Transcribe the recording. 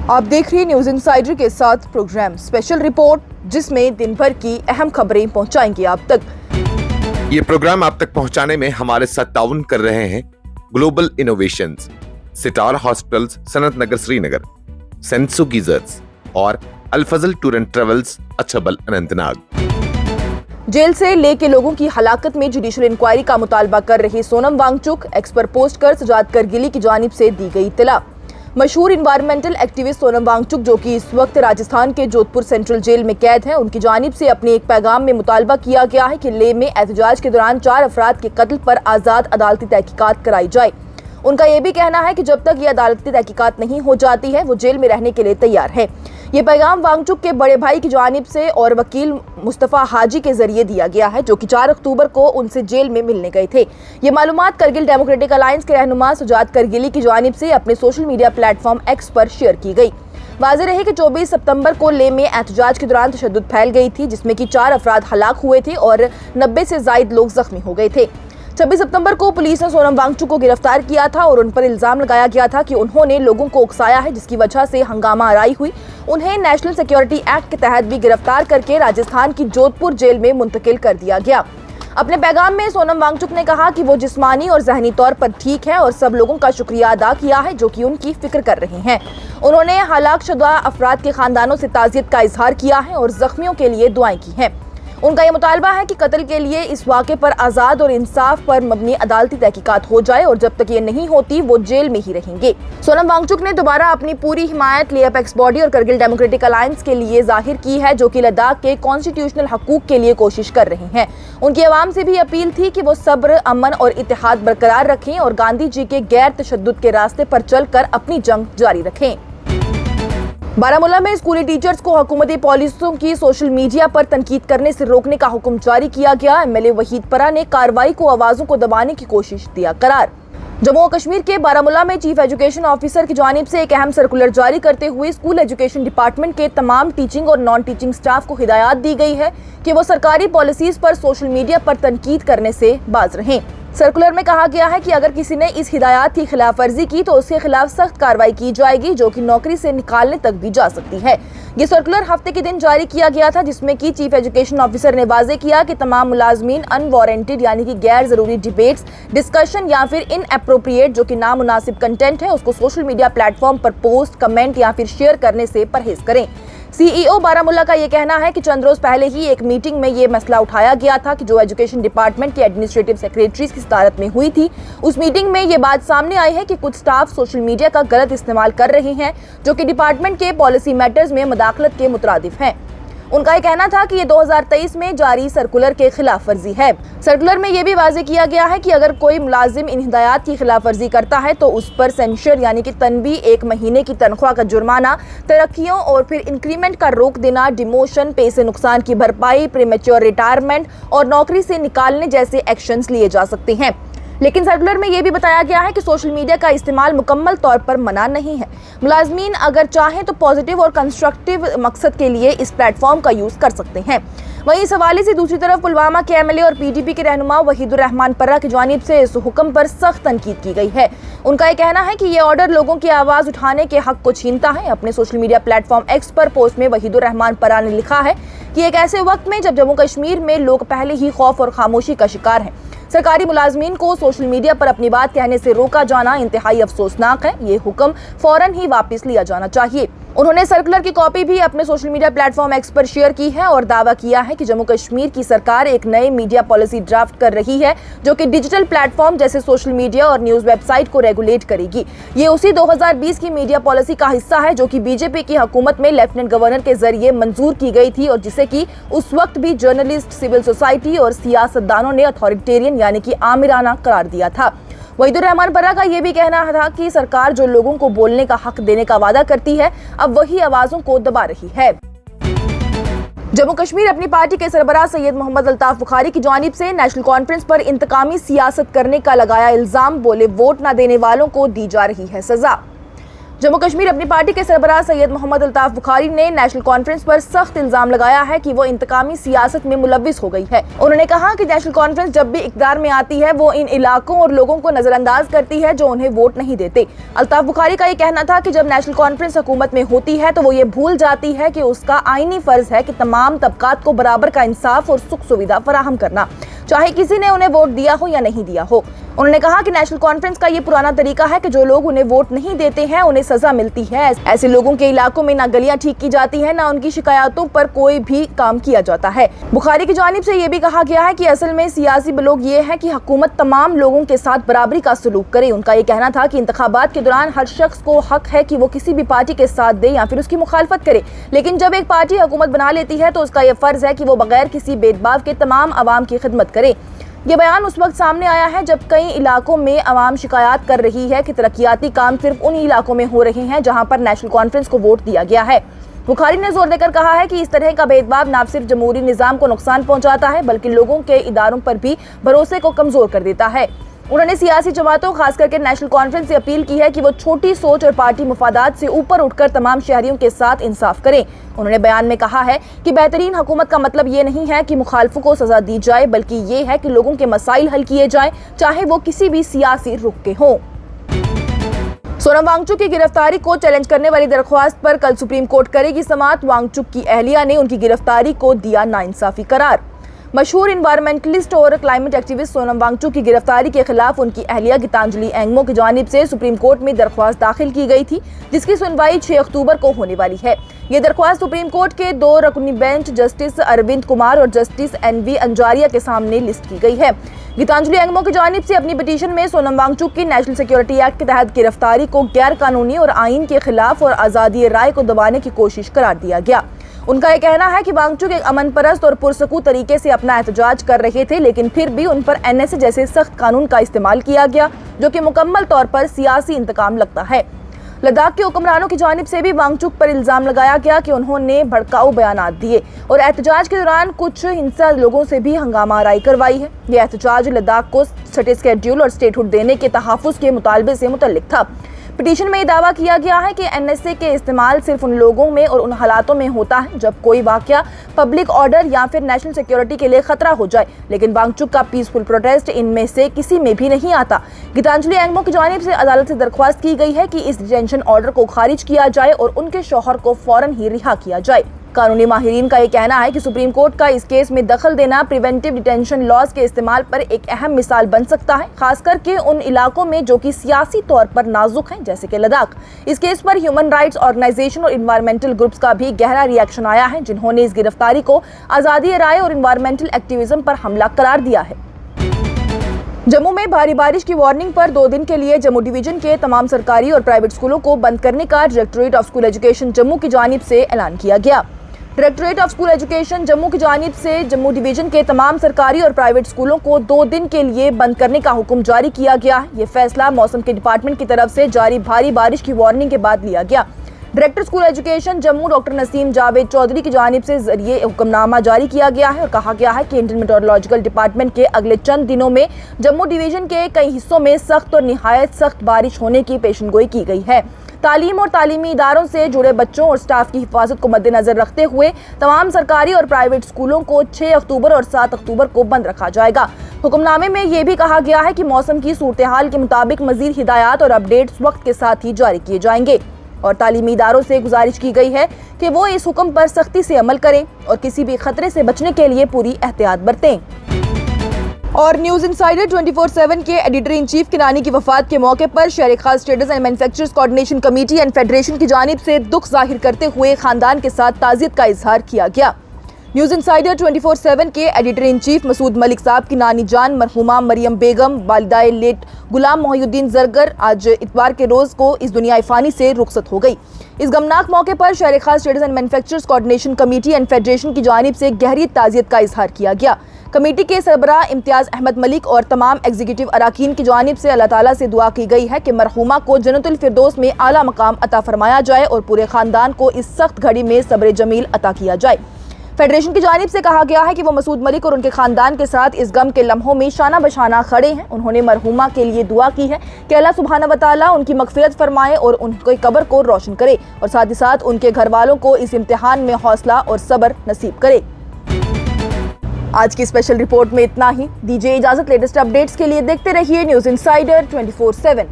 आप देख रहे हैं न्यूज इनसाइडर के साथ प्रोग्राम स्पेशल रिपोर्ट, जिसमें दिन भर की अहम खबरें पहुंचाएंगे आप तक। ये प्रोग्राम आप तक पहुंचाने में हमारे साथ ताउन कर रहे हैं global innovations, Sitar hospitals, Sanat Nagar Srinagar, Senso geysers और Al-Fazal tour and travels, Achabal, Anantnag. Jail से लेके लोगों की हलाकत में जुडिशियल इंक्वायरी का मुतालबा कर रही सोनम वांगचुक एक्स पर पोस्ट कर सजाद करगिली की जानिब से दी गई इत्तला। मशहूर इन्वायरमेंटल एक्टिविस्ट सोनम वांगचुक, जो कि इस वक्त राजस्थान के जोधपुर सेंट्रल जेल में कैद हैं, उनकी जानिब से अपने एक पैगाम में मुतालबा किया गया है कि लेह में एहतजाज के दौरान 4 अफराद के कत्ल पर आज़ाद अदालती तहकीकात कराई जाए। उनका ये भी कहना है कि जब तक ये अदालती तहकीकात नहीं हो जाती है, वो जेल में रहने के लिए तैयार है। ये पैगाम वांगचुक के बड़े भाई की जानिब से और वकील मुस्तफा हाजी के जरिए दिया गया है, जो कि 4 अक्टूबर को उनसे जेल में मिलने गए थे। ये मालूमात करगिल डेमोक्रेटिक अलायंस के रहनुमा सजाद करगिली की जानिब से अपने सोशल मीडिया प्लेटफॉर्म एक्स पर शेयर की गई। वाज़ेह रहे कि 24 सितंबर को लेह में एहतजाज के दौरान तशद्दुद फैल गई थी, जिसमें कि 4 अफराद हलाक हुए थे और 90 से ज़ायद लोग जख्मी हो गए थे। 26 सितंबर को पुलिस ने सोनम वांगचुक को गिरफ्तार किया था और उन पर इल्जाम लगाया गया था कि उन्होंने लोगों को उकसाया है, जिसकी वजह से हंगामा आराई हुई। उन्हें नेशनल सिक्योरिटी एक्ट के तहत भी गिरफ्तार करके राजस्थान की जोधपुर जेल में मुंतकिल कर दिया गया। अपने पैगाम में सोनम वांगचुक ने कहा कि वो जिस्मानी और ज़हनी तौर पर ठीक है और सब लोगों का शुक्रिया अदा किया है जो कि उनकी फिक्र कर रहे हैं। उन्होंने हलाकशुदा अफराद के खानदानों से ताज़ियत का इजहार किया है और जख्मियों के लिए दुआएं की हैं। उनका ये मुतालबा है कि कत्ल के लिए इस वाक़े पर आज़ाद और इंसाफ पर मबनी अदालती तहकीकात हो जाए और जब तक ये नहीं होती वो जेल में ही रहेंगे। सोनम वांगचुक ने दोबारा अपनी पूरी हिमायत लेह अपेक्स बॉडी और करगिल डेमोक्रेटिक अलायंस के लिए जाहिर की है, जो कि लद्दाख के कॉन्स्टिट्यूशनल हकूक के लिए कोशिश कर रहे हैं। उनकी आवाम से भी अपील थी कि वो सब्र, अमन और इत्तेहाद बरकरार रखें और गांधी जी के गैर तशद्दुद के रास्ते पर चलकर अपनी जंग जारी रखें। बारामूला में स्कूली टीचर्स को हुकूमती पॉलिसियों की सोशल मीडिया पर तनकीद करने से रोकने का हुक्म जारी किया गया। एमएलए वहीद परा ने कार्रवाई को आवाज़ों को दबाने की कोशिश दिया करार। जम्मू और कश्मीर के बारामूला में चीफ एजुकेशन ऑफिसर की जानिब से एक अहम सर्कुलर जारी करते हुए स्कूल एजुकेशन डिपार्टमेंट के तमाम टीचिंग और नॉन टीचिंग स्टाफ को हिदायत दी गई है कि वो सरकारी पॉलिसीज पर सोशल मीडिया पर तनकीद करने से बाज रहें। सर्कुलर में कहा गया है कि अगर किसी ने इस हिदायत की खिलाफ वर्जी की तो उसके खिलाफ सख्त कार्रवाई की जाएगी, जो कि नौकरी से निकालने तक भी जा सकती है। ये सर्कुलर हफ्ते के दिन जारी किया गया था, जिसमें कि चीफ एजुकेशन ऑफिसर ने वाज़ेह किया कि तमाम मुलाजमीन अनवारंटेड यानी कि गैर जरूरी डिबेट्स, डिस्कशन या फिर इनएप्रोप्रिएट जो कि नामुनासिब कंटेंट है, उसको सोशल मीडिया प्लेटफॉर्म पर पोस्ट, कमेंट या फिर शेयर करने से परहेज करें। सीईओ बारामूला का ये कहना है कि चंद रोज पहले ही एक मीटिंग में ये मसला उठाया गया था कि जो एजुकेशन डिपार्टमेंट के एडमिनिस्ट्रेटिव सेक्रेटरीज की सदारत में हुई थी, उस मीटिंग में ये बात सामने आई है कि कुछ स्टाफ सोशल मीडिया का गलत इस्तेमाल कर रहे हैं, जो कि डिपार्टमेंट के पॉलिसी मैटर्स में मुदाखलत के मुतरादिफ हैं। उनका ये कहना था कि ये 2023 में जारी सर्कुलर के खिलाफ वर्जी है। सर्कुलर में ये भी वाज़ेह किया गया है कि अगर कोई मुलाजिम इन हिदायत की खिलाफ वर्जी करता है तो उस पर सेंशर यानी कि तनबी, 1 महीने की तनख्वाह का जुर्माना, तरक्कियों और फिर इंक्रीमेंट का रोक देना, डिमोशन, पे से नुकसान की भरपाई, प्रीमेच्योर रिटायरमेंट और नौकरी से निकालने जैसे एक्शंस लिए जा सकते हैं। लेकिन सर्कुलर में यह भी बताया गया है कि सोशल मीडिया का इस्तेमाल मुकम्मल तौर पर मना नहीं है। मुलाजमीन अगर चाहें तो पॉजिटिव और कंस्ट्रक्टिव मकसद के लिए इस प्लेटफॉर्म का यूज़ कर सकते हैं। वहीं इस हवाले से दूसरी तरफ पुलवामा के एमएलए और पीडीपी के रहनुमा वहीदुर रहमान पर्रा की जानिब से इस हुक्म पर सख्त तनकीद की गई है। उनका ये कहना है कि ये ऑर्डर लोगों की आवाज़ उठाने के हक को छीनता है। अपने सोशल मीडिया प्लेटफॉर्म एक्स पर पोस्ट में वहीदुर रहमान पर्रा ने लिखा है कि एक ऐसे वक्त में जब जम्मू कश्मीर में लोग पहले ही खौफ और खामोशी का शिकार हैं, सरकारी मुलाजमीन को सोशल मीडिया पर अपनी बात कहने से रोका जाना इंतहाई अफसोसनाक है। ये हुक्म फौरन ही वापस लिया जाना चाहिए। उन्होंने सर्कुलर की कॉपी भी अपने सोशल मीडिया प्लेटफॉर्म एक्स पर शेयर की है और दावा किया है कि जम्मू कश्मीर की सरकार एक नए मीडिया पॉलिसी ड्राफ्ट कर रही है, जो कि डिजिटल प्लेटफॉर्म जैसे सोशल मीडिया और न्यूज़ वेबसाइट को रेगुलेट करेगी। ये उसी 2020 की मीडिया पॉलिसी का हिस्सा है, जो कि बीजेपी की हुकूमत में लेफ्टिनेंट गवर्नर के जरिए मंजूर की गई थी और जिसे कि उस वक्त भी जर्नलिस्ट, सिविल सोसाइटी और सियासतदानों ने अथॉरिटेरियन यानी कि आमिराना करार दिया था। वहीदुर रहमान पर्रा का यह भी कहना था कि सरकार जो लोगों को बोलने का हक देने का वादा करती है, अब वही आवाजों को दबा रही है। जम्मू कश्मीर अपनी पार्टी के सरबराह सैयद मोहम्मद अल्ताफ बुखारी की जानिब से नेशनल कॉन्फ्रेंस पर इंतकामी सियासत करने का लगाया इल्जाम, बोले वोट न देने वालों को दी जा रही है सजा। जम्मू कश्मीर अपनी पार्टी के सरबराह सैयद मोहम्मद अल्ताफ बुखारी ने नेशनल कॉन्फ्रेंस पर सख्त इल्जाम लगाया है कि वो इंतकामी सियासत में मुलव्विस हो गई है। उन्होंने कहा कि नेशनल कॉन्फ्रेंस जब भी इक़्तिदार में आती है वो इन इलाकों और लोगों को नजरअंदाज करती है जो उन्हें वोट नहीं देते। अल्ताफ बुखारी का ये कहना था कि जब नेशनल कॉन्फ्रेंस हुकूमत में होती है तो वो ये भूल जाती है कि उसका आईनी फर्ज है कि तमाम तबकात को बराबर का इंसाफ और सुख सुविधा फराहम करना, चाहे किसी ने उन्हें वोट दिया हो या नहीं दिया हो। उन्होंने कहा कि नेशनल कॉन्फ्रेंस का ये पुराना तरीका है कि जो लोग उन्हें वोट नहीं देते हैं उन्हें सजा मिलती है। ऐसे लोगों के इलाकों में ना गलियां ठीक की जाती हैं, ना उनकी शिकायतों पर कोई भी काम किया जाता है। बुखारी की जानिब से ये भी कहा गया है कि असल में सियासी लोग ये है कि हुकूमत तमाम लोगों के साथ बराबरी का सलूक करे। उनका ये कहना था कि इंतखाबात के दौरान हर शख्स को हक है कि वो किसी भी पार्टी के साथ दे या फिर उसकी मुखालफत करे, लेकिन जब एक पार्टी हुकूमत बना लेती है तो उसका ये फर्ज है कि वो बगैर किसी भेदभाव के तमाम अवाम की खिदमत करे। ये बयान उस वक्त सामने आया है जब कई इलाकों में अवाम शिकायत कर रही है कि तरक्याती काम सिर्फ उन इलाकों में हो रहे हैं जहां पर नेशनल कॉन्फ्रेंस को वोट दिया गया है। बुखारी ने जोर देकर कहा है कि इस तरह का भेदभाव न सिर्फ जमहूरी निज़ाम को नुकसान पहुंचाता है बल्कि लोगों के इदारों पर भी भरोसे को कमजोर कर देता है। उन्होंने सियासी जमातों खास करके नेशनल कॉन्फ्रेंस से अपील की है कि वो छोटी सोच और पार्टी मुफादात से ऊपर उठकर तमाम शहरियों के साथ इंसाफ करें। उन्होंने बयान में कहा है कि बेहतरीन हुकूमत का मतलब ये नहीं है कि मुखालफों को सजा दी जाए, बल्कि ये है कि लोगों के मसाइल हल किए जाएं, चाहे वो किसी भी सियासी रुख के हों। सोनम वांगचुक की गिरफ्तारी को चैलेंज करने वाली दरख्वास्त पर कल सुप्रीम कोर्ट करेगी समाअत। वांगचुक की अहलिया ने उनकी गिरफ्तारी को दिया नाइंसाफी करार। मशहूर इन्वायरमेंटलिस्ट और क्लाइमेट एक्टिविस्ट सोनम वांगचुक की गिरफ्तारी के खिलाफ उनकी अहलिया गीतांजलि एंगमो की जानिब से सुप्रीम कोर्ट में दरख्वास्त दाखिल की गई थी, जिसकी सुनवाई 6 अक्टूबर को होने वाली है। ये दरख्वास्त सुप्रीम कोर्ट के 2 रुकनी बेंच जस्टिस अरविंद कुमार और जस्टिस NV अंजारिया के सामने लिस्ट की गई है। गीतांजलि एंगमो की जानिब से अपनी पिटीशन में सोनम वांगचुक की नेशनल सिक्योरिटी एक्ट के तहत गिरफ्तारी को गैर कानूनी और आइन के खिलाफ और आज़ादी राय को दबाने की कोशिश करार दिया गया। उनका यह कहना है कि वांगचुक एक अमन परस्त और पुरसकून तरीके से अपना एहतजाज कर रहे थे, लेकिन फिर भी उन पर NSA जैसे सख्त कानून का इस्तेमाल किया गया, जो कि मुकम्मल तौर पर सियासी इंतकाम लगता है। लद्दाख के हुक्मरानों की जानिब से भी वांगचुक पर इल्जाम लगाया गया कि उन्होंने भड़काऊ बयानात दिए और एहतजाज के दौरान कुछ हिंसा लोगों से भी हंगामा आराई करवाई है। यह एहतजाज लद्दाख को छठे शेड्यूल और स्टेटहुड देने के तहफ़्फ़ुज़ के मुतालबे से मुतल्लिक था। पिटीशन में दावा किया गया है कि NSA के इस्तेमाल सिर्फ उन लोगों में और उन हालातों में होता है जब कोई वाकया पब्लिक ऑर्डर या फिर नेशनल सिक्योरिटी के लिए खतरा हो जाए, लेकिन वांगचुक का पीसफुल प्रोटेस्ट इनमें से किसी में भी नहीं आता। गीतांजलि एंगमो की जानिब से अदालत से दरख्वास्त की गई है कि इस डिटेंशन ऑर्डर को खारिज किया जाए और उनके शौहर को फौरन ही रिहा किया जाए। कानूनी माहिरीन का ये कहना है कि सुप्रीम कोर्ट का इस केस में दखल देना प्रिवेंटिव डिटेंशन लॉज के इस्तेमाल पर एक अहम मिसाल बन सकता है, खास करके उन इलाकों में जो कि सियासी तौर पर नाजुक हैं, जैसे कि लद्दाख। इस केस पर ह्यूमन राइट्स ऑर्गेनाइजेशन और इन्वायरमेंटल ग्रुप्स का भी गहरा रिएक्शन आया है, जिन्होंने इस गिरफ्तारी को आज़ादी राय और इन्वायरमेंटल एक्टिविज्म पर हमला करार दिया है। जम्मू में भारी बारिश की वार्निंग पर 2 दिन के लिए जम्मू डिवीजन के तमाम सरकारी और प्राइवेट स्कूलों को बंद करने का directorate of school education Jammu की जानिब से ऐलान किया गया। Directorate of school education Jammu की जानिब से जम्मू डिवीजन के तमाम सरकारी और प्राइवेट स्कूलों को 2 दिन के लिए बंद करने का हुक्म जारी किया गया है। ये फैसला मौसम के डिपार्टमेंट की तरफ से जारी भारी बारिश की वार्निंग के बाद लिया गया। Director school education Jammu doctor Naseem Javed Chaudhary की जानिब से जरिए हुक्मनामा जारी किया गया है और कहा गया है कि इंडियन मेट्रोलॉजिकल डिपार्टमेंट के अगले चंद दिनों में जम्मू डिवीजन के कई हिस्सों में सख्त और निहायत सख्त बारिश होने की पेशनगोई की गई है। तालीम और तालीमी इदारों से जुड़े बच्चों और स्टाफ की हिफाजत को मद्देनजर रखते हुए तमाम सरकारी और प्राइवेट स्कूलों को 6 अक्टूबर और 7 अक्टूबर को बंद रखा जाएगा। हुक्मनामे में यह भी कहा गया है कि मौसम की सूरत हाल के मुताबिक मजीद हिदायत और अपडेट्स वक्त के साथ ही जारी किए जाएंगे और तालीमी इदारों से गुजारिश की गई है कि वो इस हुक्म पर सख्ती से अमल करें और किसी भी खतरे से बचने के लिए पूरी एहतियात बरतें। और न्यूज इंसाइडर 24/7 के एडिटर इन चीफ की नानी की वफात के मौके पर शहर खास traders and manufacturers coordination committee and federation की जानिब से दुख जाहिर करते हुए खानदान के साथ ताज़ियत का इजहार किया गया। न्यूज इंसाइडर 24/7 के editor in chief Masood Malik साहब की नानी जान मरहुमा मरियम बेगम वालिदाए लेट गुलाम मोहिउद्दीन जरगर आज इतवार के रोज को इस दुनिया फ़ानी से रुखसत हो गई। इस गमनाक मौके पर शहर खास traders and manufacturers coordination committee and federation की जानिब से गहरी ताज़ियत का इजहार किया गया। कमेटी के सरबराह इम्तियाज़ अहमद मलिक और तमाम एग्जीक्यूटिव अराकीन की जानिब से अल्लाह ताला से दुआ की गई है कि मरहुमा को जन्नतुल फिरदौस में आला मकाम अता फरमाया जाए और पूरे खानदान को इस सख्त घड़ी में सब्र जमील अता किया जाए। फेडरेशन की जानिब से कहा गया है कि वो मसूद मलिक और उनके खानदान के साथ इस गम के लम्हों में शाना बशाना खड़े हैं। उन्होंने मरहुमा के लिए दुआ की है कि अल्लाह सुब्हाना व तआला उनकी मगफिरत फरमाए और उनके कब्र को रोशन करे और साथ ही साथ उनके घर वालों को इस इम्तिहान में हौसला और सब्र नसीब करे। आज की स्पेशल रिपोर्ट में इतना ही। दीजिए इजाजत। लेटेस्ट अपडेट्स के लिए देखते रहिए न्यूज़ इंसाइडर 24/7।